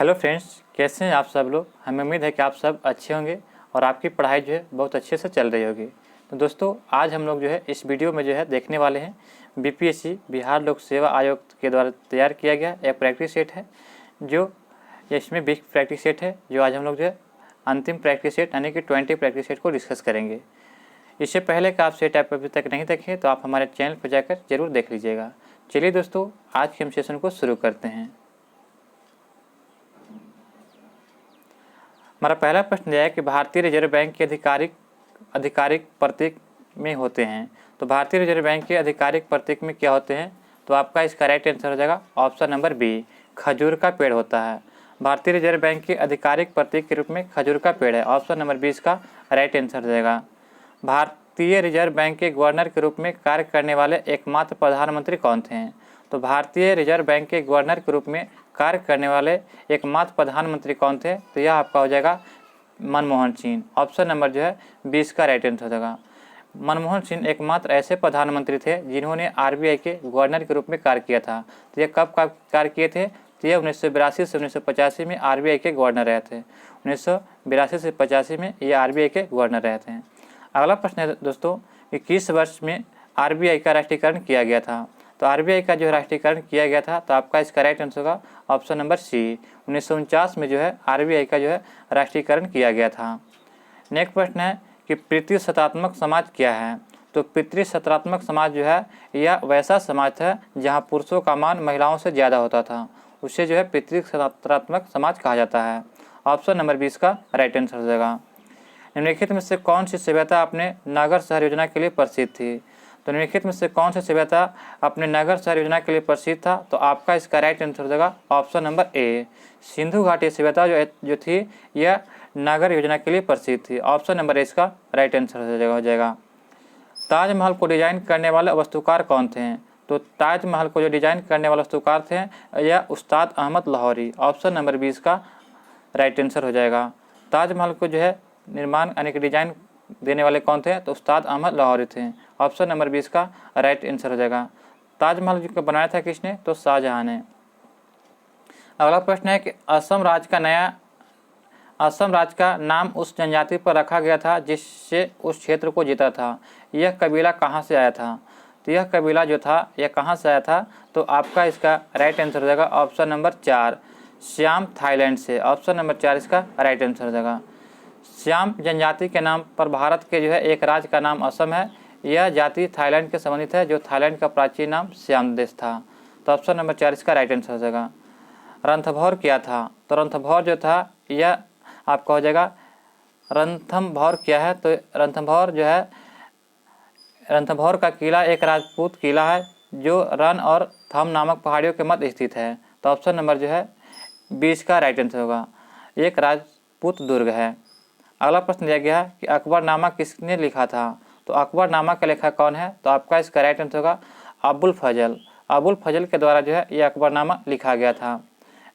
Hello friends, कैसे हैं आप सब लोग। हमें उम्मीद है कि आप सब अच्छे होंगे और आपकी पढ़ाई जो है बहुत अच्छे से चल रही होगी। तो दोस्तों, आज हम लोग जो है इस वीडियो में जो है देखने वाले हैं बीपीएससी बिहार लोक सेवा आयोग के द्वारा तैयार किया गया एक प्रैक्टिस सेट है, जो इसमें 20 प्रैक्टिस सेट है, जो आज हम लोग जो है अंतिम प्रैक्टिस सेट यानी कि 20 प्रैक्टिस सेट को डिस्कस करेंगे। इससे पहले का आप सेट आप अभी तक नहीं देखें तो आप हमारे चैनल पर जाकर जरूर देख लीजिएगा। चलिए दोस्तों, आज के हम सेशन को शुरू करते हैं। हमारा पहला प्रश्न यह है कि भारतीय रिजर्व बैंक के आधिकारिक प्रतीक में होते हैं। तो भारतीय रिजर्व बैंक के आधिकारिक प्रतीक में क्या होते हैं? तो आपका इसका राइट आंसर हो जाएगा ऑप्शन नंबर बी, खजूर का पेड़ होता है। भारतीय रिजर्व बैंक के आधिकारिक प्रतीक के रूप में खजूर का पेड़ है। ऑप्शन नंबर बी इसका राइट आंसर हो जाएगा। भारतीय रिजर्व बैंक के गवर्नर के रूप में कार्य करने वाले एकमात्र प्रधानमंत्री कौन थे? तो भारतीय रिजर्व बैंक के गवर्नर के रूप में कार्य करने वाले एकमात्र प्रधानमंत्री कौन थे? तो यह आपका हो जाएगा मनमोहन सिंह। ऑप्शन नंबर जो है 20 का राइट आंसर हो जाएगा। मनमोहन सिंह एकमात्र ऐसे प्रधानमंत्री थे जिन्होंने आरबीआई के गवर्नर के रूप में कार्य किया था। तो ये कब कार्य किए थे? तो ये 1982 से 1985 में आरबीआई के गवर्नर रहे थे। 1982 से 85 में ये आरबीआई के गवर्नर रहे थे। अगला प्रश्न है दोस्तों कि किस वर्ष में आरबीआई का राष्ट्रीयकरण किया गया था? तो आरबीआई का जो राष्ट्रीयकरण किया गया था, तो आपका इसका राइट आंसर होगा ऑप्शन नंबर सी, 1949 में जो है आरबीआई का जो है राष्ट्रीयकरण किया गया था। नेक्स्ट प्रश्न है कि पितृसत्तात्मक समाज क्या है? तो पितृसत्तात्मक समाज जो है यह वैसा समाज है जहां पुरुषों का मान महिलाओं से ज़्यादा होता था, उसे जो है पितृसत्तात्मक समाज कहा जाता है। ऑप्शन नंबर 20 का राइट आंसर हो जाएगा। निम्नलिखित में से कौन सी सभ्यता अपने नगर शहर योजना के लिए प्रसिद्ध थी? तो निम्नलिखित में से कौन सी सभ्यता अपने नगर शहर योजना के लिए प्रसिद्ध था? तो आपका इसका राइट आंसर हो जाएगा ऑप्शन नंबर ए, सिंधु घाटी सभ्यता जो थी यह नगर योजना के लिए प्रसिद्ध थी। ऑप्शन नंबर ए इसका राइट आंसर हो जाएगा। ताजमहल को डिजाइन करने वाले वास्तुकार कौन थे? तो ताजमहल को जो डिजाइन करने वाले वास्तुकार थे यह उस्ताद अहमद लाहौरी। ऑप्शन नंबर 20 का राइट आंसर हो जाएगा। ताजमहल को जो है निर्माण यानी कि डिजाइन देने वाले कौन थे? तो उस्ताद अहमद लाहौरी थे। ऑप्शन नंबर 20 का राइट आंसर हो जाएगा। ताजमहल को बनाया था किसने? तो शाहजहां ने। अगला प्रश्न है कि असम राज्य का नाम उस जनजाति पर रखा गया था जिससे उस क्षेत्र को जीता था। यह कबीला कहाँ से आया था? तो यह कबीला जो था यह कहाँ से आया था? तो आपका इसका राइट आंसर हो जाएगा ऑप्शन नंबर 4, श्याम थाईलैंड से। ऑप्शन नंबर 4 इसका राइट आंसर हो जाएगा। श्याम जनजाति के नाम पर भारत के जो है एक राज्य का नाम असम है। यह जाति थाईलैंड के संबंधित है, जो थाईलैंड का प्राचीन नाम श्याम देश था। तो ऑप्शन नंबर 4 इसका राइट आंसर हो जाएगा। रणथंभौर क्या था? तो रणथंभौर जो था यह आपका हो जाएगा रणथंभौर क्या है? तो रणथंभौर का किला एक राजपूत किला है जो रन और थम नामक पहाड़ियों के मध्य स्थित है। तो ऑप्शन नंबर जो है 20 का राइट आंसर होगा। एक राजपूत दुर्ग है। अगला प्रश्न दिया गया है कि अकबरनामा किसने लिखा था? तो अकबरनामा का लेखक कौन है? तो आपका इसका राइट आंसर होगा अबुल फजल। अबुल फजल के द्वारा जो है यह अकबरनामा लिखा गया था।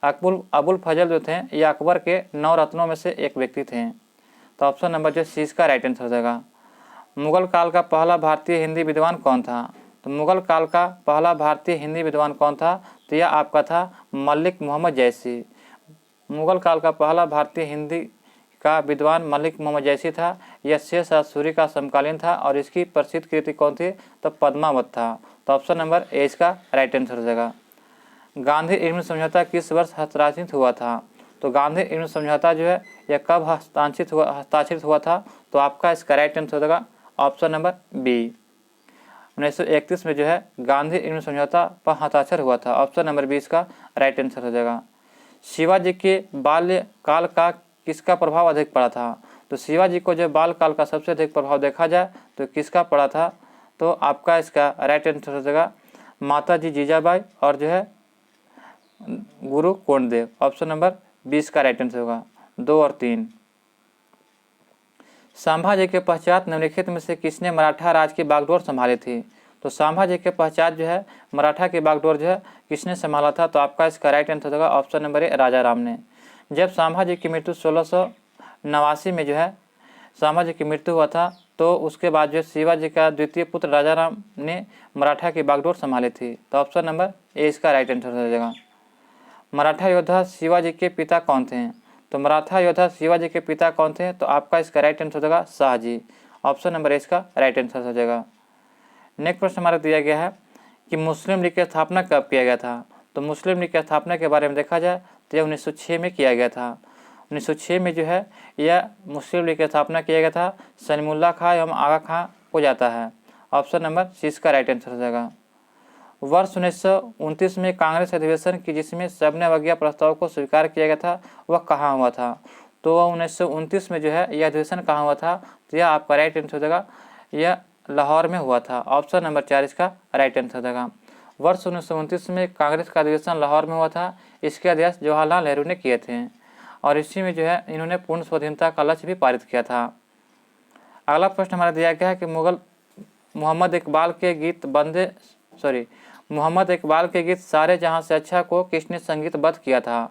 अबुल फजल जो थे ये अकबर के 9 रत्नों में से एक व्यक्ति थे। तो ऑप्शन नंबर जो 30 का राइट आंसर हो जाएगा। मुगल काल का पहला भारतीय हिंदी विद्वान कौन था? तो मुगल काल का पहला भारतीय हिंदी विद्वान कौन था? तो यह आपका था मलिक मोहम्मद जैसी। मुगल काल का पहला भारतीय हिंदी का विद्वान मलिक मोहम्मद जैसी था। यह शेरशाह सूरी का समकालीन था और इसकी प्रसिद्ध कृति कौन थी? तो पद्मावत था। तो ऑप्शन नंबर ए इसका राइट आंसर हो जाएगा। गांधी इर्विन समझौता किस वर्ष हस्ताक्षरित हुआ था? तो गांधी इर्विन समझौता जो है यह कब हस्ताक्षरित हुआ था? तो आपका इसका राइट आंसर हो जाएगा ऑप्शन नंबर बी, 1931 में जो है गांधी इर्विन समझौता पर हस्ताक्षर हुआ था। ऑप्शन नंबर 20 का राइट आंसर हो जाएगा। शिवाजी के बाल्यकाल का किसका प्रभाव अधिक पड़ा था? तो शिवाजी को जो बाल काल का सबसे अधिक प्रभाव देखा जाए तो किसका पड़ा था? तो आपका इसका राइट आंसर हो जाएगा माता जी जीजाबाई और जो है गुरु कोंडदेव। ऑप्शन नंबर 20 का राइट आंसर होगा। 2 और 3। संभाजी के पश्चात निम्नलिखित में से किसने मराठा राज की बागडोर संभाली थी? तो संभाजी के पश्चात जो है मराठा की बागडोर जो है किसने संभाला था? तो आपका इसका राइट आंसर होगा ऑप्शन नंबर ए, राजा राम ने। जब संभाजी की मृत्यु 1689 में जो है संभाजी की मृत्यु हुआ था, तो उसके बाद जो शिवाजी का द्वितीय पुत्र राजा राम ने मराठा की बागडोर संभाली थी। तो ऑप्शन नंबर ए इसका राइट आंसर हो जाएगा। मराठा योद्धा शिवाजी के पिता कौन थे? तो मराठा योद्धा शिवाजी के पिता कौन थे? तो आपका इसका राइट आंसर हो जाएगा शाहजी। ऑप्शन नंबर ए इसका राइट आंसर हो जाएगा। नेक्स्ट प्रश्न हमारा दिया गया है कि मुस्लिम लीग की स्थापना कब किया गया था? तो मुस्लिम लीग की स्थापना के बारे में देखा जाए तो यह 1906 में किया गया था। 1906 में जो है यह मुस्लिम लीग की स्थापना किया गया था। सलीमुल्लाह खां एवं आगा खां को जाता है। ऑप्शन नंबर सी इसका राइट आंसर हो जाएगा। वर्ष 1929 में कांग्रेस अधिवेशन की जिसमें सबने अवज्ञा प्रस्ताव को स्वीकार किया गया था वह कहाँ हुआ था? तो वह 1929 में जो है यह अधिवेशन कहाँ हुआ था? तो यह आपका राइट आंसर हो जाएगा, यह लाहौर में हुआ था। ऑप्शन नंबर 4 इसका राइट आंसर हो जाएगा। वर्ष 1929 में कांग्रेस का अधिवेशन लाहौर में हुआ था। इसके अध्यक्ष जवाहरलाल नेहरू ने किए थे और इसी में जो है इन्होंने पूर्ण स्वाधीनता का लक्ष्य भी पारित किया था। अगला प्रश्न हमारा दिया गया है कि मोहम्मद इकबाल के गीत सारे जहां से अच्छा को किसने संगीतबद्ध किया था?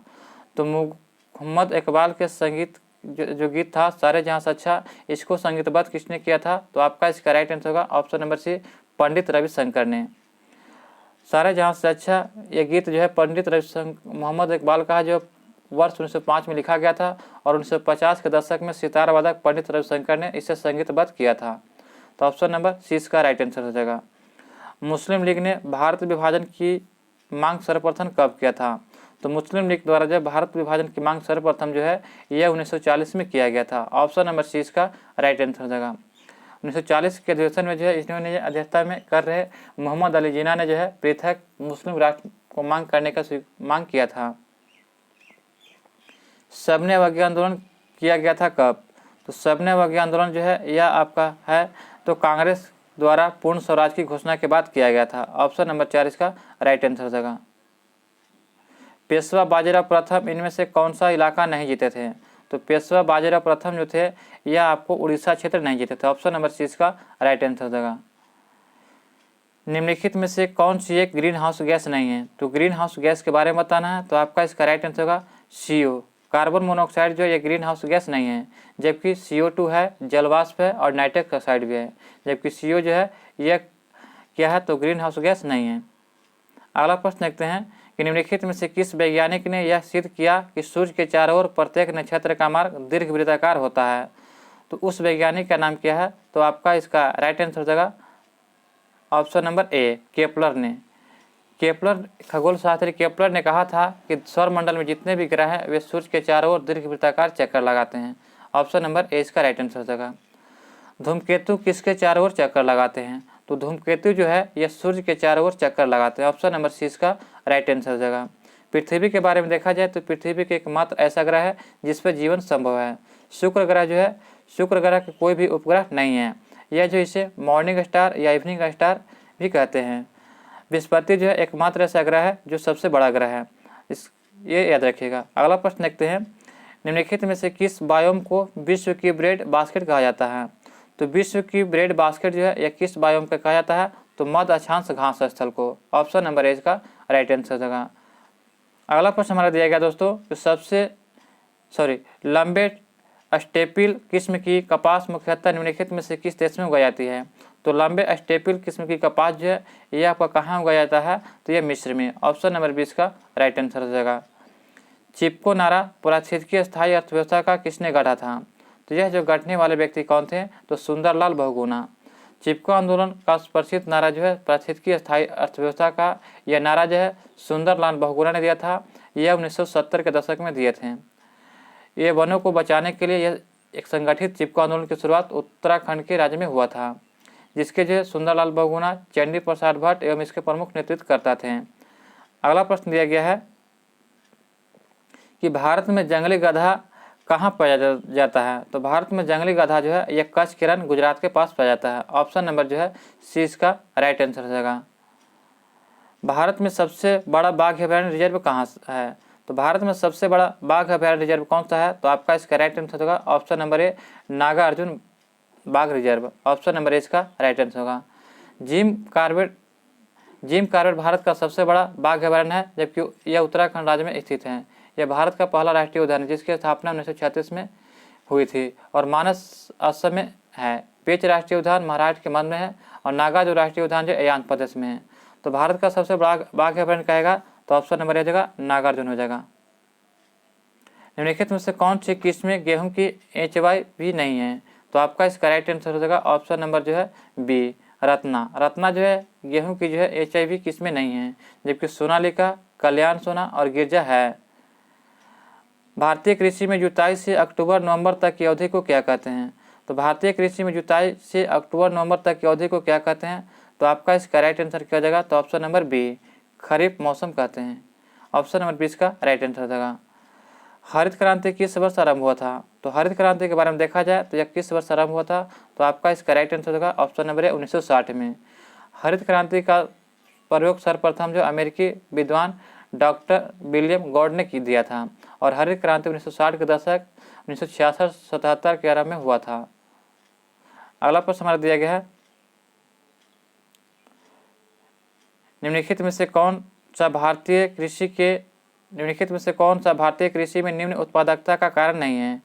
तो मोहम्मद इकबाल के संगीत जो गीत था सारे जहां से अच्छा, इसको संगीतबद्ध किसने किया था? तो आपका इसका राइट आंसर होगा option number C, Pandit Ravishankar ने। सारे जहां से अच्छा ये गीत जो है पंडित रविशंकर मोहम्मद इकबाल का जो वर्ष 1905 में लिखा गया था और 1950 के दशक में सितार वादक पंडित रविशंकर ने इसे संगीतबद्ध किया था। तो ऑप्शन नंबर सी इसका राइट आंसर हो जाएगा। मुस्लिम लीग ने भारत विभाजन की मांग सर्वप्रथम कब किया था? तो मुस्लिम लीग द्वारा जब भारत विभाजन की मांग सर्वप्रथम जो है यह 1940 में किया गया था। ऑप्शन नंबर सी इसका राइट आंसर हो जाएगा। 1940 के अधिवेशन में जो है इन्होंने अध्यक्षता में कर रहे मोहम्मद अली जिन्ना ने जो है पृथक मुस्लिम राष्ट्र को मांग करने का मांग किया था। सबने अवज्ञा आंदोलन किया गया था कब? तो सबने अवज्ञा आंदोलन जो है यह आपका है तो कांग्रेस द्वारा पूर्ण स्वराज की घोषणा के बाद किया गया था। ऑप्शन नंबर 4 इसका राइट आंसर हो जाएगा। पेशवा बाजीराव प्रथम इनमें से कौन सा इलाका नहीं जीते थे? तो पेशवा बाजीराव प्रथम जो थे यह आपको उड़ीसा क्षेत्र नहीं जीते थे। ऑप्शन नंबर सी इसका राइट आंसर हो जाएगा। निम्नलिखित में से कौन सी एक ग्रीन हाउस गैस नहीं है? तो ग्रीन हाउस गैस के बारे में बताना है तो आपका इसका राइट आंसर होगा CO, कार्बन मोनोऑक्साइड जो ये ग्रीन हाउस गैस नहीं है, जबकि CO2 है, जलवाष्प है और नाइट्रस ऑक्साइड भी है, जबकि CO जो है यह क्या है तो ग्रीन हाउस गैस नहीं है। अगला प्रश्न देखते हैं कि निम्नलिखित में से किस वैज्ञानिक ने यह सिद्ध किया कि सूर्य के चारों ओर प्रत्येक नक्षत्र का मार्ग दीर्घवृत्ताकार होता है? तो उस वैज्ञानिक का नाम क्या है? तो आपका इसका राइट आंसर हो जाएगा ऑप्शन नंबर ए, केपलर ने। खगोल शास्त्री केपलर ने कहा था कि सौरमंडल में जितने भी ग्रह हैं वे सूर्य के चारों ओर दीर्घवृत्ताकार चक्कर लगाते हैं। ऑप्शन नंबर ए इसका राइट आंसर हो जाएगा। धूमकेतु किसके चारों ओर चक्कर लगाते हैं? तो धूमकेतु जो है यह सूर्य के चारों ओर चक्कर लगाते हैं। ऑप्शन नंबर सी इसका राइट आंसर हो जाएगा। पृथ्वी के बारे में देखा जाए तो पृथ्वी के एकमात्र ऐसा ग्रह है जिस पर जीवन संभव है। शुक्र ग्रह जो है, शुक्र ग्रह के कोई भी उपग्रह नहीं है। यह जो इसे मॉर्निंग स्टार या इवनिंग स्टार भी कहते हैं। बृहस्पति जो है एकमात्र ऐसा ग्रह है जो सबसे बड़ा ग्रह है, ये याद रखिएगा। अगला प्रश्न देखते हैं, निम्नलिखित में से किस बायोम को विश्व की ब्रेड बास्केट कहा जाता है? तो विश्व की ब्रेड बास्केट जो है यह किस बायोम का कहा जाता है? तो मध्य अक्षांश घास स्थल को। ऑप्शन नंबर ए इसका राइट आंसर होगा। अगला प्रश्न हमारा दिया गया दोस्तों, लंबे स्टेपिल किस्म की कपास मुख्यतः निम्नलिखित में से किस देश में उगाई जाती है? तो लंबे स्टेपिल किस्म की कपास जो है यह आपका कहाँ उगाया जाता है? तो यह मिस्र में। ऑप्शन नंबर 20 का राइट आंसर हो जाएगा। चिपको नारा पारिस्थितिकी स्थायी अर्थव्यवस्था का किसने गढ़ा था? तो यह जो गढ़ने वाले व्यक्ति कौन थे? तो सुंदरलाल बहुगुणा। चिपको आंदोलन का प्रसिद्ध नारा जो है पारिस्थितिकी स्थायी अर्थव्यवस्था का यह नारा जो है सुंदरलाल बहुगुणा ने दिया था। यह 1970 के दशक में दिए थे। ये वनों को बचाने के लिए यह एक संगठित चिपको आंदोलन की शुरुआत उत्तराखंड के राज्य में हुआ था, जिसके जो सुंदरलाल बहुगुणा, चंडी प्रसाद भट्ट एवं इसके प्रमुख नेतृत्व करता थे। अगला प्रश्न दिया गया है कि भारत में जंगली गधा कहाँ पाया जाता है? तो भारत में जंगली गधा जो है यह कच्छ के रन गुजरात के पास पाया जाता है। ऑप्शन नंबर जो है सी इसका राइट आंसर हो जाएगा। भारत में सबसे बड़ा बाघ अभयारण्य रिजर्व कहाँ है? तो भारत में सबसे बड़ा बाघ अभयारण्य रिजर्व कौन सा है? तो आपका इसका राइट आंसर होगा ऑप्शन नंबर ए, नागार्जुन बाघ रिजर्व। ऑप्शन नंबर ए इसका राइट आंसर होगा। जिम कॉर्बेट भारत का सबसे बड़ा बाघ अभयारण्य है, जबकि यह उत्तराखंड राज्य में स्थित है। यह भारत का पहला राष्ट्रीय उद्यान है जिसकी स्थापना 1936 में हुई थी और मानस असम में है। पेंच राष्ट्रीय उद्यान महाराष्ट्र के मध्य में है और नागा जो राष्ट्रीय उद्यान जो आंध्र प्रदेश में है। तो भारत का सबसे बड़ा बाघ अभयारण्य कहेगा तो ऑप्शन नंबर ए हो जाएगा नागार्जुन हो जाएगा। निम्नलिखित में से कौन सी किस्में गेहूं की HY नहीं है, तो आपका इसका राइट आंसर हो जाएगा ऑप्शन नंबर जो है बी रत्ना। रत्ना जो है गेहूं की जो है HIV किस्में नहीं है, जबकि सोनालिका, कल्याण सोना और गिरजा है। भारतीय कृषि में जुताई से अक्टूबर नवंबर तक की अवधि को क्या कहते हैं, तो भारतीय कृषि में जुताई से अक्टूबर नवंबर तक की अवधि को क्या कहते हैं, तो आपका इसका राइट आंसर क्या हो जाएगा, तो ऑप्शन नंबर बी खरीफ मौसम कहते हैं। ऑप्शन नंबर 20 का राइट आंसर हो जाएगा। हरित क्रांति किस वर्ष आरंभ हुआ था, तो हरित क्रांति के बारे में देखा जाए तो यह किस वर्ष आरंभ हुआ था, तो आपका इसका राइट आंसर होगा ऑप्शन नंबर 1960 में। हरित क्रांति का प्रयोग सर्वप्रथम जो अमेरिकी विद्वान डॉक्टर विलियम गॉड ने दिया था और हरित क्रांति 1960 के दशक 1966-77 के आरंभ में हुआ था। अगला प्रश्न हमारा दिया गया है, निम्नलिखित में से कौन सा भारतीय कृषि में निम्न उत्पादकता का कारण नहीं है,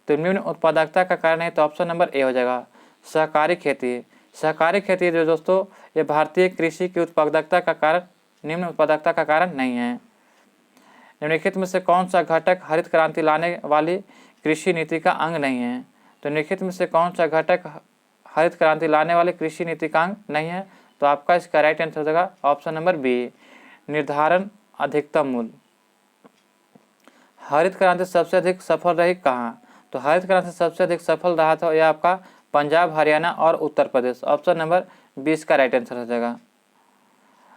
तो निम्न उत्पादकता का कारण है तो ऑप्शन नंबर ए हो जाएगा सहकारी खेती। सहकारी खेती जो दोस्तों ये भारतीय कृषि की उत्पादकता का कारण निम्न उत्पादकता का कारण नहीं है। निम्नलिखित में से कौन सा घटक हरित क्रांति लाने वाली कृषि नीति का अंग नहीं है, तो निम्नलिखित में से कौन सा घटक हरित क्रांति लाने वाली कृषि नीति का अंग नहीं है, तो आपका इसका राइट आंसर हो जाएगा ऑप्शन नंबर बी निर्धारण अधिकतम मूल्य। हरित क्रांति सबसे अधिक सफल रही कहाँ, तो हरित क्रांति सबसे अधिक सफल रहा था यह आपका पंजाब, हरियाणा और उत्तर प्रदेश। ऑप्शन नंबर 20 का राइट आंसर हो जाएगा।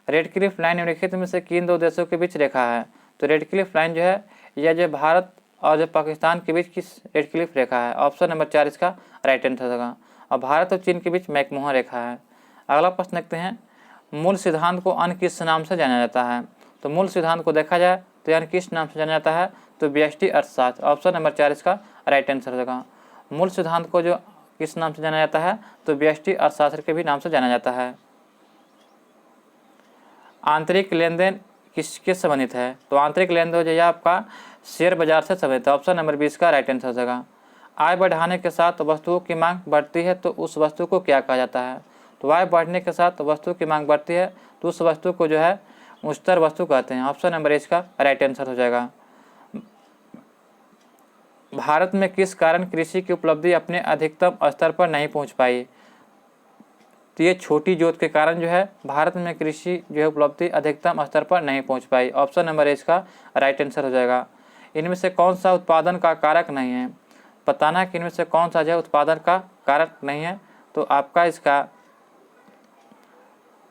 रेड क्लिफ लाइन निम्नलिखित में से किन दो देशों के बीच रेखा है, तो रेड क्लिफ लाइन जो है यह जो भारत और जो पाकिस्तान के बीच किस रेड क्लिफ रेखा है, ऑप्शन नंबर 4 इसका राइट आंसर होगा। और भारत और चीन के बीच मैकमोहन रेखा है। अगला प्रश्न देखते हैं, मूल सिद्धांत को अन्य किस नाम से जाना जाता है, तो मूल सिद्धांत को देखा जाए तो अन्य किस नाम से जाना जाता है, तो व्यष्टि अर्थशास्त्र। ऑप्शन नंबर 4 इसका राइट आंसर होगा। मूल सिद्धांत को जो किस नाम से जाना जाता है, तो व्यष्टि अर्थशास्त्र के भी नाम से जाना जाता है। आंतरिक लेन देन किसके संबंधित है, तो आंतरिक लेन देन जो है आपका शेयर बाजार से संबंधित है। ऑप्शन नंबर 20 का राइट आंसर हो जाएगा। आय बढ़ाने के साथ वस्तुओं की मांग बढ़ती है तो उस वस्तु को क्या कहा जाता है, तो आय बढ़ने के साथ वस्तु की मांग बढ़ती है तो उस वस्तु को जो है उच्चतर वस्तु कहते हैं। ऑप्शन नंबर इसका राइट आंसर हो जाएगा। भारत में किस कारण कृषि की उपलब्धि अपने अधिकतम स्तर पर नहीं पहुंच पाई, तो ये छोटी जोत के कारण जो है भारत में कृषि जो है उपलब्धि अधिकतम स्तर पर नहीं पहुंच पाई। ऑप्शन नंबर इसका राइट आंसर हो जाएगा। इनमें से कौन सा उत्पादन का कारक नहीं है, बताना है कि इनमें से कौन सा जो है उत्पादन का कारक नहीं है, तो आपका इसका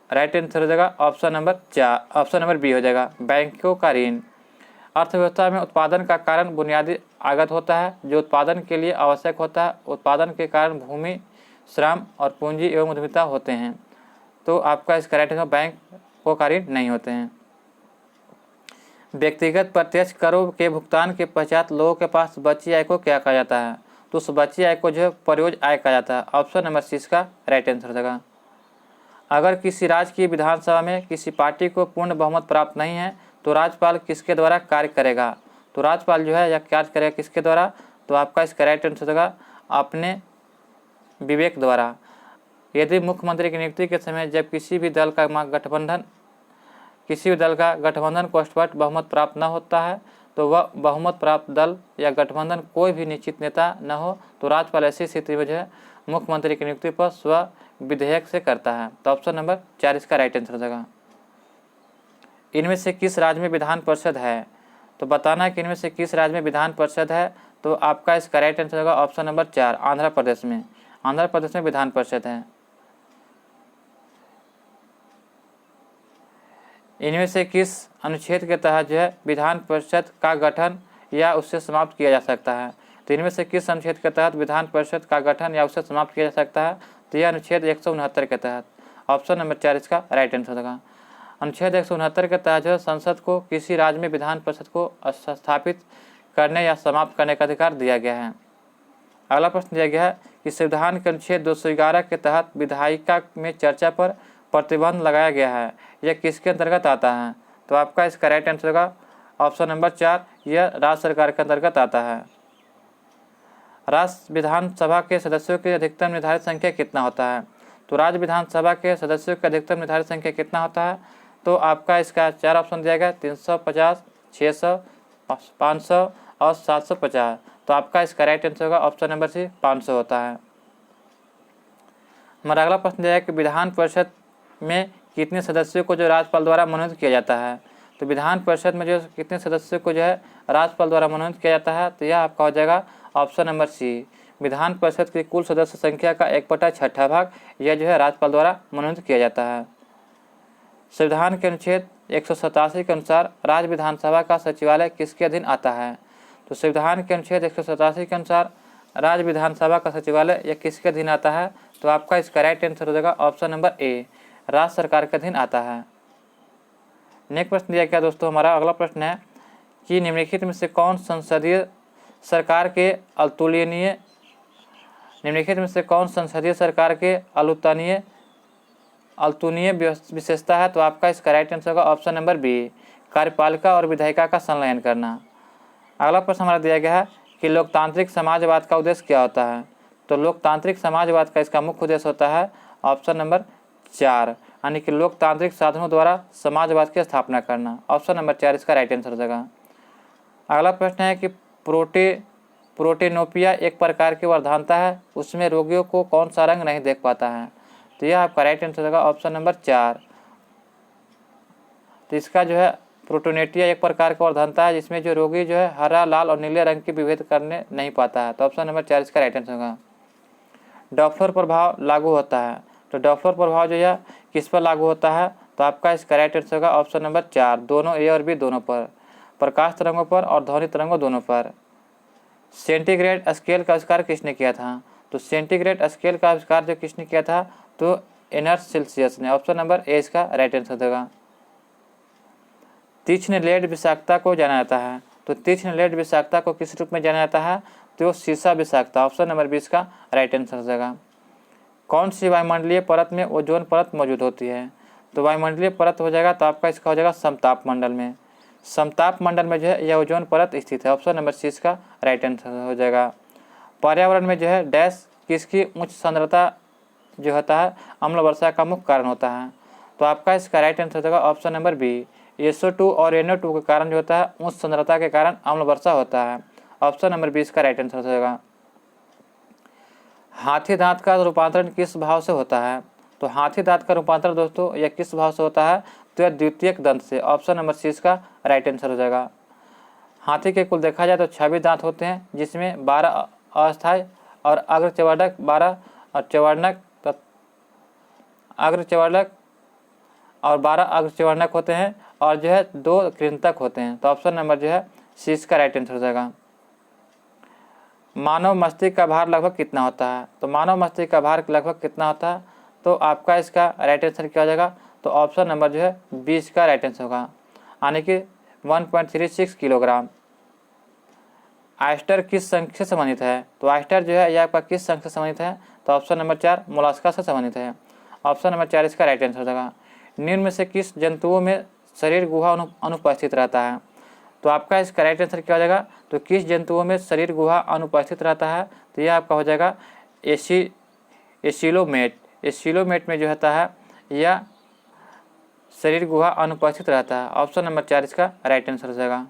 राइट आंसर हो जाएगा ऑप्शन नंबर बी हो जाएगा बैंकों का ऋण। अर्थव्यवस्था में उत्पादन का कारण बुनियादी आगत होता है जो उत्पादन के लिए आवश्यक होता है। उत्पादन के कारण भूमि, श्रम और पूंजी एवं उद्यमिता होते हैं, तो आपका इसका राइट आंसर बैंकों का ऋण नहीं होते हैं। व्यक्तिगत प्रत्यक्ष करों के भुगतान के पश्चात लोगों के पास बची आय को क्या कहा जाता है, तो उस बची आय को जो है प्रयोज्य आय कहा जाता है। ऑप्शन नंबर सी इसका राइट आंसर हो जाएगा। अगर किसी राज्य की विधानसभा में किसी पार्टी को पूर्ण बहुमत प्राप्त नहीं है तो राज्यपाल किसके द्वारा कार्य करेगा, तो राज्यपाल जो है यह कार्य करेगा किसके द्वारा, तो आपका इसका राइट आंसर होगा अपने विवेक द्वारा। यदि मुख्यमंत्री की नियुक्ति के समय जब किसी भी दल का गठबंधन को स्पष्ट बहुमत प्राप्त न होता है तो वह बहुमत प्राप्त दल या गठबंधन कोई भी निश्चित नेता न हो तो राज्यपाल ऐसी स्थिति में जो है मुख्यमंत्री की नियुक्ति पर स्व विधेयक से करता है। तो ऑप्शन नंबर 4 इसका राइट आंसर हो जाएगा। इनमें से किस राज्य में विधान परिषद है, तो बताना है कि इनमें से किस राज्य में विधान परिषद है, तो आपका इसका राइट आंसर होगा ऑप्शन नंबर 4 आंध्र प्रदेश में। आंध्र प्रदेश में विधान परिषद है। इनमें से किस अनुच्छेद के तहत जो है विधान परिषद का गठन या उससे समाप्त किया जा सकता है, तो इनमें से किस अनुच्छेद के तहत विधान परिषद का गठन या उससे समाप्त किया जा सकता है, तो यह अनुच्छेद 169 के तहत। ऑप्शन नंबर 4 इसका राइट आंसर होगा। अनुच्छेद 169 के तहत जो संसद को किसी राज्य में विधान परिषद को स्थापित करने या समाप्त करने का अधिकार दिया गया है। अगला प्रश्न दिया गया है कि संविधान के अनुच्छेद 211 के तहत विधायिका में चर्चा पर प्रतिबंध लगाया गया है, यह किसके अंतर्गत आता है, तो आपका इसका राइट आंसर होगा ऑप्शन नंबर 4 यह राज्य सरकार के अंतर्गत आता है। राज्य विधानसभा के सदस्यों की अधिकतम निर्धारित संख्या कितना होता है, तो राज्य विधानसभा के सदस्यों की अधिकतम निर्धारित संख्या कितना होता है, तो आपका इसका 4 ऑप्शन दिया गया 350, 600, 500 और 750। तो आपका इसका राइट आंसर होगा ऑप्शन नंबर सी 500 होता है। हमारा अगला प्रश्न दिया है कि विधान परिषद में कितने सदस्यों को जो राज्यपाल द्वारा मनोनीत किया जाता है। तो विधान परिषद में जो कितने सदस्यों को जो है राज्यपाल द्वारा मनोनीत किया जाता है, तो यह आपका हो जाएगा option number C. Vidhan Parishad की कुल सदस्य संख्या का 1/6 भाग यह जो है राज्यपाल द्वारा मनोनीत किया जाता है। संविधान के अनुच्छेद 187 के अनुसार राज्य विधानसभा का सचिवालय किसके अधीन आता है। तो संविधान के अनुच्छेद 187 के अनुसार राज्य विधानसभा का सचिवालय यह किसके अधीन आता है। तो आपका इसका राइट आंसर हो जाएगा ऑप्शन नंबर ए, राज्य सरकार के अधीन आता है। नेक्स्ट प्रश्न दिया गया दोस्तों, हमारा अगला प्रश्न है कि निम्नलिखित में से कौन संसदीय सरकार के अतुलनीय अतुलनीय विशेषता है। तो आपका इसका राइट आंसर होगा ऑप्शन नंबर बी, कार्यपालिका और विधायिका का संलयन करना। अगला प्रश्न हमारा दिया गया है कि लोकतांत्रिक समाजवाद का उद्देश्य क्या होता है। तो लोकतांत्रिक समाजवाद का इसका मुख्य उद्देश्य होता है ऑप्शन नंबर 4, यानी कि लोकतांत्रिक साधनों द्वारा समाजवाद की स्थापना करना। ऑप्शन नंबर 4 इसका राइट आंसर हो जाएगा। अगला प्रश्न है कि प्रोटेनोपिया एक प्रकार की वर्धानता है, उसमें रोगियों को कौन सा रंग नहीं देख पाता है। तो यह आपका राइट आंसर होगा ऑप्शन नंबर 4। तो इसका जो है प्रोटोनेटिया एक प्रकार का वर्धानता है जिसमें जो रोगी जो है हरा, लाल और नीले रंग के विभेद करने नहीं पाता है। तो ऑप्शन नंबर 4 इसका राइट आंसर होगा। डॉप्लर प्रभाव लागू होता है। तो डॉप्लर प्रभाव जो है किस पर लागू होता है। तो आपका इसका राइट आंसर होगा ऑप्शन नंबर 4, दोनों ए और बी दोनों पर, प्रकाश तरंगों पर और ध्वनि तरंगों दोनों पर। सेंटीग्रेड स्केल का आविष्कार किसने किया था। तो सेंटीग्रेड स्केल का आविष्कार जो किसने किया था, तो एर्नस्ट सेल्सियस ने। ऑप्शन नंबर ए इसका राइट आंसर होगा। तीक्ष्ण लेड विषाक्तता को जाना जाता है। तो तीक्ष्ण लेड विषाक्तता को किस रूप में जाना जाता है। तो सीसा विषाक्तता। ऑप्शन नंबर 20 का राइट आंसर हो जाएगा। कौन सी वायुमंडलीय परत में ओजोन परत मौजूद होती है। तो वायुमंडलीय परत हो जाएगा, तो आपका इसका हो जाएगा समताप मंडल में। समताप मंडल में जो है यह ओजोन परत स्थित है। ऑप्शन नंबर 6 का राइट आंसर हो जाएगा। पर्यावरण में जो है डैश किसकी उच्च सांद्रता जो होता है अम्ल वर्षा का मुख्य कारण होता है। तो आपका इसका राइट आंसर हो जाएगा ऑप्शन नंबर बी, SO2 और NO2 के कारण जो होता है उच्च सांद्रता के कारण अम्ल वर्षा होता है। ऑप्शन नंबर 20 का राइट आंसर हो जाएगा। हाथी दांत का रूपांतरण किस भाव से होता है। तो हाथी दांत का रूपांतरण दोस्तों यह किस भाव से होता है। तो यह द्वितीयक दंत से। ऑप्शन नंबर 6 का राइट आंसर हो जाएगा। हाथी के कुल देखा जाए तो 26 दांत होते हैं, जिसमें 12 अस्थायी और अग्रचवर्णक 12 और चवर्णक अग्रचवर्णक और 12 अग्रचवर्णक होते हैं और जो है 2 कृंतक होते हैं। तो ऑप्शन नंबर जो है 6 का राइट आंसर हो जाएगा। मानव मस्तिष्क का भार लगभग कितना होता है। तो मानव मस्तिष्क का भार लगभग कितना होता है। तो आपका इसका राइट आंसर क्या हो जाएगा। तो ऑप्शन नंबर जो है 20 का राइट आंसर होगा, यानी कि 1.36 किलोग्राम। ऑयस्टर किस संघ से संबंधित है। तो ऑयस्टर जो है यह आपका किस संघ से संबंधित है। तो ऑप्शन नंबर 4 मोलास्का से संबंधित है। ऑप्शन नंबर 4 इसका राइट आंसर हो जाएगा। निम्न में से किस जंतुओं में शरीर गुहा अनुपस्थित रहता है। तो आपका इसका राइट आंसर क्या हो जाएगा। तो किस जंतुओं में शरीर गुहा अनुपस्थित रहता है। तो यह आपका हो जाएगा एसिलोमेट। एसिलोमेट में जो होता है यह शरीर गुहा अनुपस्थित रहता है। ऑप्शन नंबर 4 इसका राइट आंसर हो जाएगा।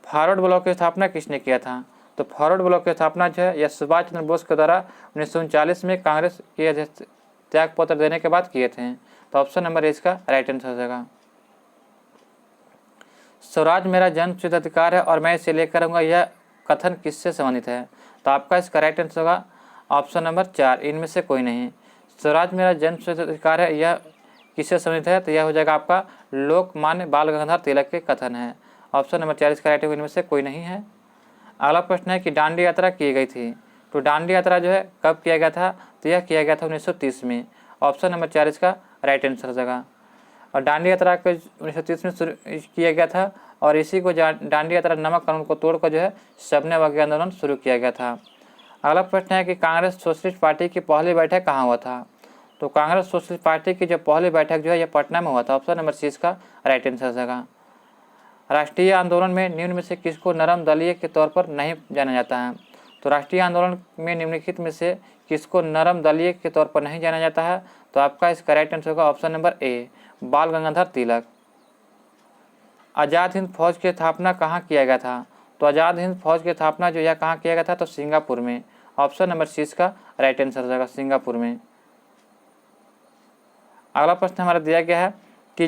फॉरवर्ड ब्लॉक की स्थापना किसने किया था। तो फॉरवर्ड ब्लॉक की स्थापना जो है यह सुभाष चंद्र बोस के द्वारा 1939 में कांग्रेस के त्याग पत्र देने के बाद किए थे। तो ऑप्शन नंबर इसका राइट आंसर हो जाएगा। स्वराज मेरा जन्मसिद्ध अधिकार है और मैं इसे लेकर रहूँगा, यह कथन किससे संबंधित है। तो आपका इसका राइट आंसर होगा ऑप्शन नंबर 4, इनमें से कोई नहीं। स्वराज मेरा जन्मसिद्ध अधिकार है यह किससे संबंधित है। तो यह हो जाएगा आपका लोकमान्य बाल गंगाधर तिलक के कथन है। ऑप्शन नंबर 4 इसका राइट, इनमें से कोई नहीं है। अगला प्रश्न है कि दांडी यात्रा की गई थी। तो दांडी यात्रा जो है कब किया गया था। तो यह किया गया था 1930 में। ऑप्शन नंबर 4 इसका राइट आंसर हो जाएगा। और दांडी यात्रा को 1930 में शुरू किया गया था और इसी को दांडी यात्रा नमक कानून को तोड़कर जो है सबने अवज्ञा आंदोलन शुरू किया गया था। अगला प्रश्न है कि कांग्रेस सोशलिस्ट पार्टी की पहली बैठक कहाँ हुआ था। तो कांग्रेस सोशलिस्ट पार्टी की जो पहली बैठक जो है यह पटना में हुआ था। ऑप्शन नंबर 6 का राइट आंसर हो जाएगा। राष्ट्रीय आंदोलन में निम्न में से किसको नरम दलीय के तौर पर नहीं जाना जाता है। तो राष्ट्रीय आंदोलन में निम्नलिखित में से किसको नरम दलीय के तौर पर नहीं जाना जाता है। तो आपका इसका राइट आंसर होगा ऑप्शन नंबर ए, बाल गंगाधर तिलक। आज़ाद हिंद फौज की स्थापना कहाँ किया गया था? तो आज़ाद हिंद फौज की स्थापना जो है कहाँ किया गया था? तो सिंगापुर में। ऑप्शन नंबर सी इसका राइट आंसर हो जाएगा, सिंगापुर में। अगला प्रश्न हमारा दिया गया है कि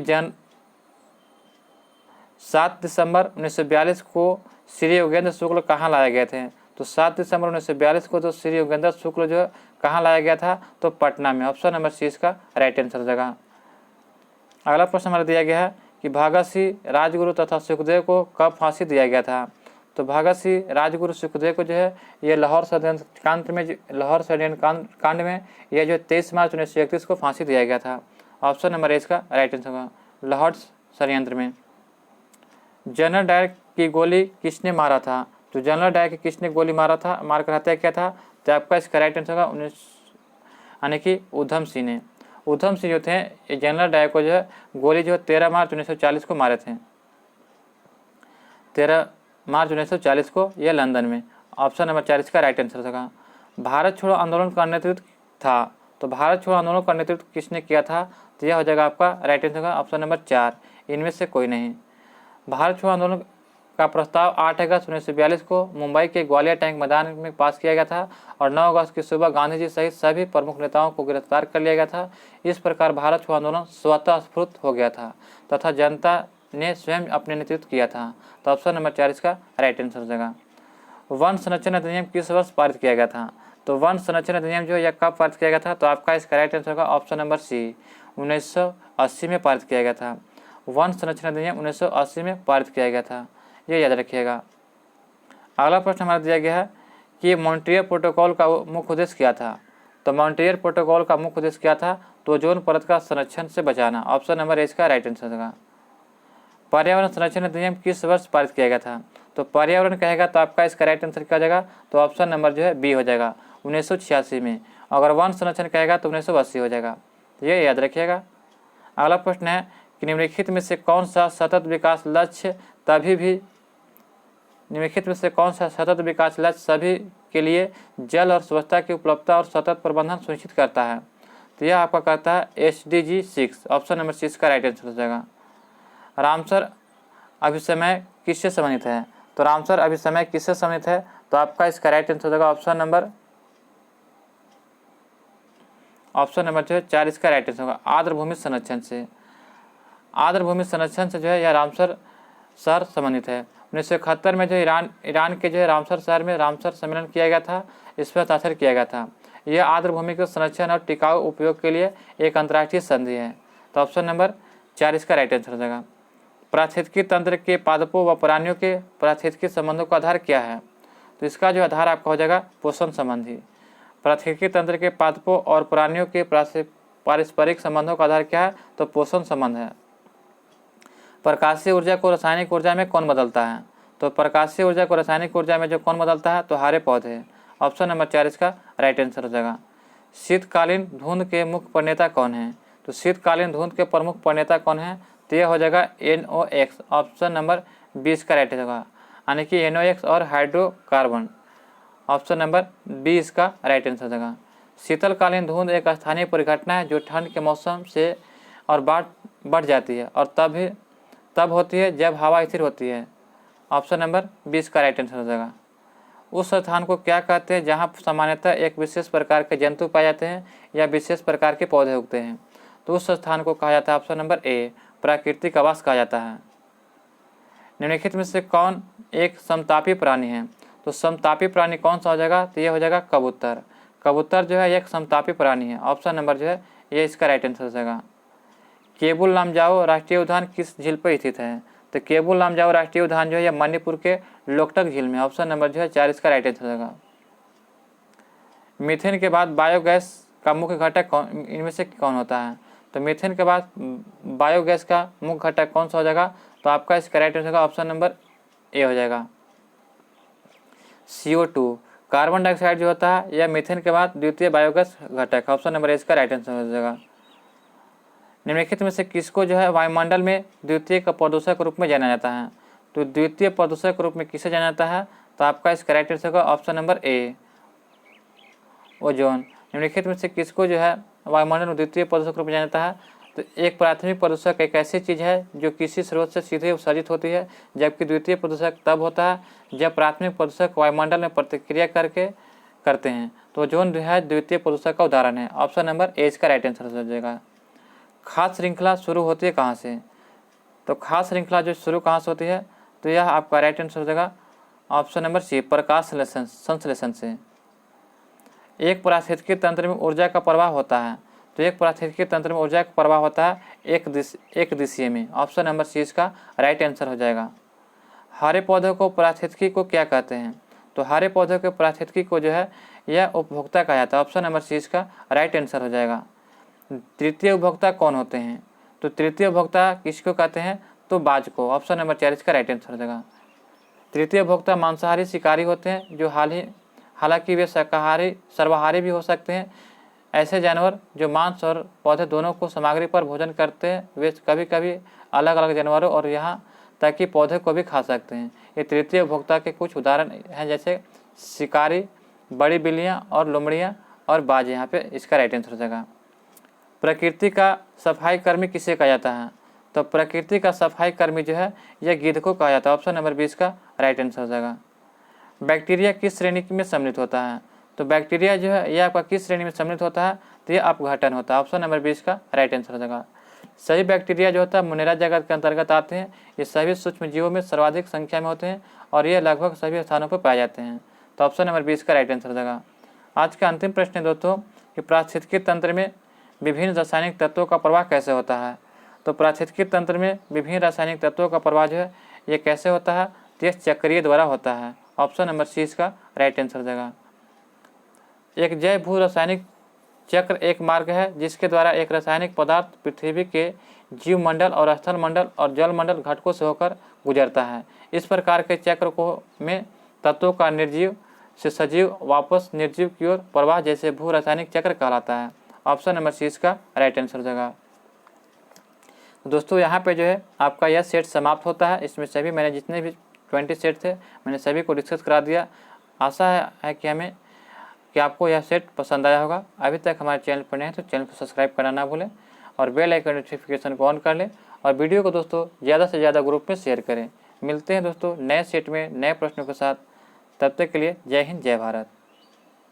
7 दिसंबर 1942 को श्री योगेंद्र शुक्ल कहाँ लाए गए थे? तो 7 दिसंबर 1942 को तो श्री योगेंद्र शुक्ल जो कहाँ लाया गया था? तो पटना में। ऑप्शन नंबर सी इसका राइट आंसर हो जाएगा। अगला प्रश्न हमारा दिया गया है कि भगत सिंह, राजगुरु तथा सुखदेव को कब फांसी दिया गया था? तो भगत सिंह, राजगुरु, सुखदेव को जो है ये लाहौर षड्यंत्र कांड में यह जो 23 मार्च 1931 को फांसी दिया गया था। ऑप्शन नंबर ए इसका राइट आंसर होगा, लाहौर षड्यंत्र में। जनरल डायर की गोली किसने मारा था? तो जनरल डायर की किसने गोली मारकर हत्या किया था? तो आपका इसका राइट आंसर होगा यानी कि उधम सिंह ने। उधम सिंह जो थे ये जनरल डायर को जो है गोली जो है 13 मार्च 1940 को मारे थे, 13 मार्च 1940 को, यह लंदन में। ऑप्शन नंबर 4 इसका राइट आंसर होगा। भारत छोड़ो आंदोलन का नेतृत्व था, तो भारत छोड़ो आंदोलन का नेतृत्व किसने किया था? तो यह हो जाएगा आपका राइट आंसर होगा ऑप्शन नंबर 4, इनमें से कोई नहीं। भारत छोड़ो आंदोलन का प्रस्ताव 8 अगस्त 1942 को मुंबई के ग्वालियर टैंक मैदान में पास किया गया था और 9 अगस्त की सुबह गांधी जी सहित सभी प्रमुख नेताओं को गिरफ्तार कर लिया गया था। इस प्रकार भारत छोड़ो आंदोलन स्वतः स्फूर्त हो गया था तथा जनता ने स्वयं अपने नेतृत्व किया था। तो ऑप्शन नंबर 4 इसका राइट आंसर हो जाएगा। वन संरक्षण अधिनियम किस वर्ष पारित किया गया था? तो वन संरक्षण अधिनियम जो है कब पारित किया गया था? तो आपका इसका राइट आंसर होगा ऑप्शन नंबर सी, 1980 में पारित किया गया था। वन संरक्षण अधिनियम 1980 में पारित किया गया था, ये याद रखिएगा। अगला प्रश्न हमारा दिया गया है कि मॉन्ट्रियल प्रोटोकॉल का मुख्य उद्देश्य क्या था? तो मॉन्ट्रियल प्रोटोकॉल का मुख्य उद्देश्य क्या था? तो ओजोन परत का संरक्षण से बचाना। ऑप्शन नंबर ए इसका राइट आंसर होगा। पर्यावरण संरक्षण अधिनियम किस वर्ष पारित किया गया था? तो पर्यावरण कहेगा तो आपका इसका राइट आंसर क्या हो जाएगा? तो ऑप्शन नंबर जो है बी हो जाएगा, 1986 में। अगर वन संरक्षण कहेगा तो 1980 हो जाएगा, ये याद रखिएगा। अगला प्रश्न है कि निम्नलिखित में से कौन सा सतत विकास लक्ष्य सभी के लिए जल और स्वच्छता की उपलब्धता और सतत प्रबंधन सुनिश्चित करता है? तो यह आपका कहता है SDG 6। ऑप्शन नंबर 6 का राइट आंसर हो जाएगा। रामसर अभिसमय किससे संबंधित है? तो रामसर अभिसमय किससे संबंधित है? तो आपका इसका राइट आंसर हो जाएगा ऑप्शन नंबर जो है 4 इसका राइट आंसर होगा, आर्द्रभूमि संरक्षण से। आर्द्रभूमि संरक्षण से जो है यह रामसर शहर संबंधित है। 1971 में जो ईरान के जो है रामसर शहर में रामसर सम्मेलन किया गया था, इस पर हस्ताक्षर किया गया था। यह आर्द्रभूमि के संरक्षण और टिकाऊ उपयोग के लिए एक अंतर्राष्ट्रीय संधि है। तो ऑप्शन नंबर 4 इसका राइट आंसर हो जाएगा। पारिस्थितिकी तंत्र के पादपों व प्राणियों के पारिस्थितिकी संबंधों का आधार क्या है? तो इसका जो आधार आपका हो जाएगा पोषण संबंधी। पारिस्थितिकी तंत्र के पादपों और प्राणियों के पारस्परिक संबंधों का आधार क्या है? तो पोषण संबंध है। प्रकाशीय ऊर्जा को रासायनिक ऊर्जा में कौन बदलता है? तो प्रकाशीय ऊर्जा को रासायनिक ऊर्जा में जो कौन बदलता है? तो हरे पौधे। ऑप्शन नंबर 4 इसका राइट आंसर हो जाएगा। शीतकालीन धुंध के मुख्य प्रणेता कौन है? तो शीतकालीन धुंध के प्रमुख प्रणेता कौन है? तो यह हो जाएगा NOx। ऑप्शन नंबर 20 का राइट होगा, यानी कि NOx और हाइड्रोकार्बन। ऑप्शन नंबर बी इसका राइट आंसर हो जाएगा। शीतलकालीन धुंध एक स्थानीय परिघटना है जो ठंड के मौसम से और बढ़ जाती है और तब होती है जब हवा स्थिर होती है। ऑप्शन नंबर 20 का राइट आंसर हो जाएगा। उस स्थान को क्या कहते हैं जहां सामान्यतः एक विशेष प्रकार के जंतु पाए जाते हैं या विशेष प्रकार के पौधे उगते हैं? तो उस स्थान को कहा जाता है ऑप्शन नंबर ए, प्राकृतिक आवास कहा जाता है। निम्नलिखित में से कौन एक समतापी प्राणी है? तो समतापी प्राणी कौन सा हो जाएगा? तो ये हो जाएगा कबूतर। कबूतर जो है एक समतापी प्राणी है। ऑप्शन नंबर जो है ये इसका राइट आंसर हो जाएगा। केबुल लामजाओ राष्ट्रीय उद्यान किस झील पर स्थित है? तो केबुल लामजाओ राष्ट्रीय उद्यान जो है मणिपुर के लोकटक झील में। ऑप्शन नंबर जो है 4 इसका राइट आंसर हो जाएगा। मीथेन के बाद बायोगैस का मुख्य घटक इनमें से कौन होता है? तो मीथेन के बाद बायोगैस का मुख्य घटक कौन सा हो जाएगा? तो आपका इसका राइट आंसर होगा ऑप्शन नंबर ए हो जाएगा, CO2। कार्बन डाइऑक्साइड जो होता है यह मीथेन के बाद द्वितीय बायोगैस घटक। ऑप्शन नंबर ए इसका राइट आंसर हो जाएगा। निम्नलिखित में से किसको जो है वायुमंडल में द्वितीय का प्रदूषक के रूप में जाना जाता है? तो द्वितीय प्रदूषक के रूप में किसे जाना जाता है? तो आपका इसका राइट आंसर होगा ऑप्शन नंबर ए, ओजोन। निम्नलिखित में से किसको जो है वायुमंडल में द्वितीय प्रदूषक के रूप में जाना जाता है? तो एक प्राथमिक प्रदूषक एक ऐसी चीज़ है जो किसी स्रोत से सीधे उत्सर्जित होती है, जबकि द्वितीय प्रदूषक तब होता है जब प्राथमिक प्रदूषक वायुमंडल में प्रतिक्रिया करते हैं। तो ओजोन जो है द्वितीय प्रदूषक का उदाहरण है। ऑप्शन नंबर ए इसका राइट आंसर हो जाएगा। खाद्य श्रृंखला शुरू होती है कहाँ से? तो खाद्य श्रृंखला जो शुरू कहाँ से होती है, तो यह आपका राइट आंसर हो जाएगा ऑप्शन नंबर सी, प्रकाश संश्लेषण से। एक पारिस्थितिकी तंत्र में ऊर्जा का प्रवाह होता है, तो एक पारिस्थितिकी तंत्र में ऊर्जा का प्रवाह होता है एक दिशीय में। ऑप्शन नंबर सी इसका राइट आंसर हो जाएगा। हरे पौधों को पारिस्थितिकी को क्या कहते हैं? तो हरे पौधों के पारिस्थितिकी को जो है यह उपभोक्ता कहा जाता है। ऑप्शन नंबर सी इसका राइट आंसर हो जाएगा। तृतीय उपभोक्ता कौन होते हैं? तो तृतीय उपभोक्ता किसको कहते हैं? तो बाज को। ऑप्शन नंबर 4 इसका राइट आंसर हो जाएगा। तृतीय उपभोक्ता मांसाहारी शिकारी होते हैं, जो हालांकि वे सर्वाहारी भी हो सकते हैं। ऐसे जानवर जो मांस और पौधे दोनों को सामग्री पर भोजन करते हैं, वे कभी कभी अलग अलग जानवरों और यहाँ तक कि पौधे को भी खा सकते हैं। ये तृतीय उपभोक्ता के कुछ उदाहरण हैं, जैसे शिकारी, बड़ी बिल्लियाँ और लोमड़ियाँ और बाज। यहाँ पे इसका राइट आंसर हो जाएगा। प्रकृति का सफाई कर्मी किसे कहा जाता है? तो प्रकृति का सफाई कर्मी जो है यह गिद्ध को कहा जाता है। ऑप्शन नंबर 20 का राइट आंसर हो जाएगा। बैक्टीरिया किस श्रेणी में सम्मिलित होता है? तो बैक्टीरिया जो है यह आपका किस श्रेणी में सम्मिलित होता है? तो यह अपघटन होता है। ऑप्शन नंबर 20 का राइट आंसर हो जाएगा। सभी बैक्टीरिया जो होता है मुनेरा जगत के अंतर्गत आते हैं। ये सभी सूक्ष्म जीवों में सर्वाधिक संख्या में होते हैं और ये लगभग सभी स्थानों पर पाए जाते हैं। तो ऑप्शन नंबर 20 का राइट आंसर हो जाएगा। आज का अंतिम प्रश्न है दोस्तों कि पारिस्थितिकी तंत्र में विभिन्न रासायनिक तत्वों का प्रवाह कैसे होता है? तो पारिस्थितिकी तंत्र में विभिन्न रासायनिक तत्वों का प्रवाह जो है ये कैसे होता है? तो यह चक्रीय द्वारा होता है। ऑप्शन नंबर सी इसका राइट आंसर हो जाएगा। एक जैव भू रासायनिक चक्र एक मार्ग है जिसके द्वारा एक रासायनिक पदार्थ पृथ्वी के जीव मंडल और स्थल मंडल और जल मंडल घटकों से होकर गुजरता है। इस प्रकार के चक्र में तत्वों का निर्जीव से सजीव वापस निर्जीव की ओर प्रवाह जैसे भू रासायनिक चक्र कहलाता है। ऑप्शन नंबर सी इसका राइट आंसर हो जाएगा। दोस्तों यहाँ पे जो है आपका यह सेट समाप्त होता है। इसमें सभी मैंने जितने भी 20 सेट थे मैंने सभी को डिस्कस करा दिया। आशा है कि आपको यह सेट पसंद आया होगा। अभी तक हमारे चैनल पर नए हैं तो चैनल को सब्सक्राइब करना ना भूलें और बेल आइकन नोटिफिकेशन को ऑन कर लें और वीडियो को दोस्तों ज़्यादा से ज़्यादा ग्रुप में शेयर करें। मिलते हैं दोस्तों नए सेट में नए प्रश्नों के साथ। तब तक के लिए जय हिंद, जय भारत।